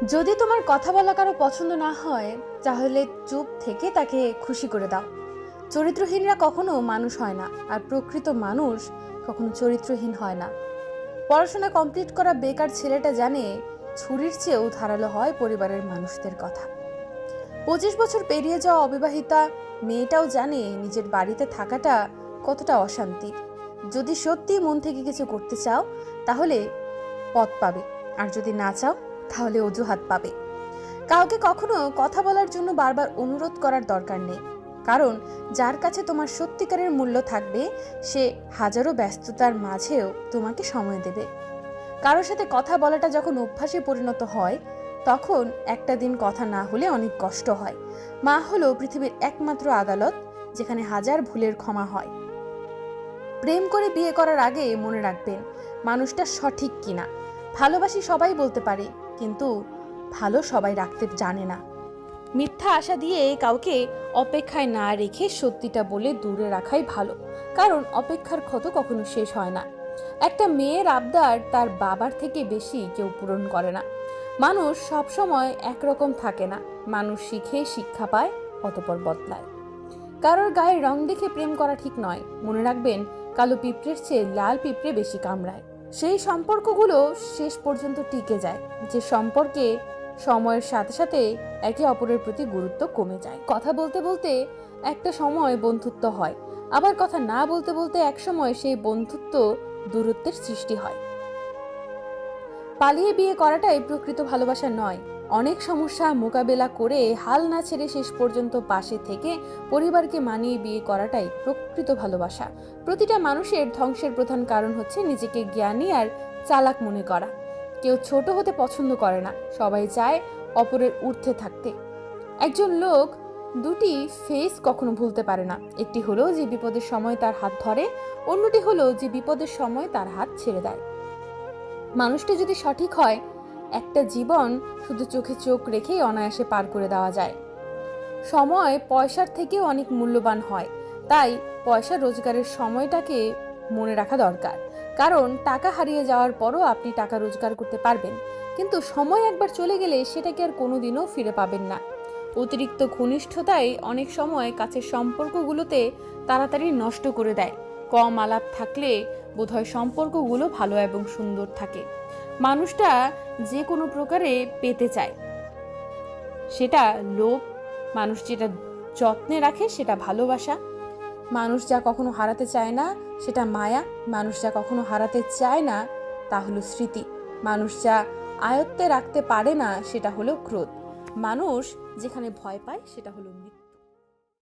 যদি তোমার কথা বলা কারো পছন্দ না হয়, তাহলে চুপ থেকে তাকে খুশি করে দাও। চরিত্রহীনরা কখনো মানুষ হয় না, আর প্রকৃত মানুষ কখনো চরিত্রহীন হয় না। পড়াশোনা কমপ্লিট করা বেকার ছেলেটা জানে ছুরির চেয়েও ধারালো হয় পরিবারের মানুষদের কথা। 25 বছর পেরিয়ে যাওয়া অবিবাহিতা মেয়েটাও জানে নিজের বাড়িতে থাকাটা কতটা অশান্তির। যদি সত্যি মন থেকে কিছু করতে চাও, তাহলে পথ পাবে, আর যদি না চাও তাহলে অজুহাত পাবে। কাউকে কখনো কথা বলার জন্য বারবার অনুরোধ করার দরকার নেই, কারণ যার কাছে তোমার সত্যিকারের মূল্য থাকবে সে হাজারো ব্যস্ততার মাঝেও তোমাকে সময় দেবে। কারোর সাথে কথা বলাটা যখন অভ্যাসে পরিণত হয়, তখন একটা দিন কথা না হলে অনেক কষ্ট হয়। মা হলো পৃথিবীর একমাত্র আদালত যেখানে হাজার ভুলের ক্ষমা হয়। প্রেম করে বিয়ে করার আগে মনে রাখবেন মানুষটা সঠিক কিনা। ভালোবাসি সবাই বলতে পারে, কিন্তু ভালো সবাই রাখতে জানে না। মিথ্যা আশা দিয়ে কাউকে অপেক্ষায় না রেখে সত্যিটা বলে দূরে রাখাই ভালো, কারণ অপেক্ষার ক্ষত কখনো শেষ হয় না। একটা মেয়ের আবদার তার বাবার থেকে বেশি কেউ পূরণ করে না। মানুষ সবসময় একরকম থাকে না, মানুষ শিখে শিক্ষা পায়, অতঃপর বদলায়। কারোর গায়ের রং দেখে প্রেম করা ঠিক নয়। মনে রাখবেন, কালো পিঁপড়ের চেয়ে লাল পিঁপড়ে বেশি কামড়ায়। সেই সম্পর্কগুলো শেষ পর্যন্ত টিকে যায় যে সম্পর্কে সময়ের সাথে সাথে একে অপরের প্রতি গুরুত্ব কমে যায়। কথা বলতে বলতে একটা সময় বন্ধুত্ব হয়, আবার কথা না বলতে বলতে এক সময় সেই বন্ধুত্ব দূরত্বের সৃষ্টি হয়। পালিয়ে বিয়ে করাটাই প্রকৃত ভালোবাসা নয়। অনেক সমস্যা মোকাবেলা করে হাল না ছেড়ে শেষ পর্যন্ত পাশে থেকে পরিবারকে মানিয়ে বিয়ে করাটাই প্রকৃত ভালোবাসা। প্রতিটা মানুষের ধ্বংসের প্রধান কারণ হচ্ছে নিজেকে জ্ঞানী আর চালাক মনে করা। কেউ ছোট হতে পছন্দ করে না, সবাই চায় অপরের ঊর্ধ্বে থাকতে। একজন লোক দুটি ফেস কখনো ভুলতে পারে না। একটি হলো যে বিপদের সময় তার হাত ধরে, অন্যটি হলো যে বিপদের সময় তার হাত ছেড়ে দেয়। মানুষটা যদি সঠিক হয়, একটা জীবন শুধু চোখে চোখ রেখেই অনায়াসে পার করে দেওয়া যায়। সময় পয়সার থেকেও অনেক মূল্যবান হয়, তাই পয়সা রোজগারের সময়টাকে মনে রাখা দরকার। কারণ টাকা হারিয়ে যাওয়ার পরও আপনি টাকা রোজগার করতে পারবেন, কিন্তু সময় একবার চলে গেলে সেটাকে আর কোনোদিনও ফিরে পাবেন না। অতিরিক্ত ঘনিষ্ঠতাই অনেক সময় কাছের সম্পর্কগুলোতে তাড়াতাড়ি নষ্ট করে দেয়। কম আলাপ থাকলে বোধহয় সম্পর্কগুলো ভালো এবং সুন্দর থাকে। মানুষটা যে কোনো প্রকারে পেতে চায়, সেটা লোভ। মানুষ যেটা যত্নে রাখে সেটা ভালোবাসা। মানুষ যা কখনো হারাতে চায় না সেটা মায়া। মানুষ যা কখনো হারাতে চায় না তা হলো স্মৃতি। মানুষ যা আয়ত্তে রাখতে পারে না সেটা হলো ক্রোধ। মানুষ যেখানে ভয় পায় সেটা হলো মৃত্যু।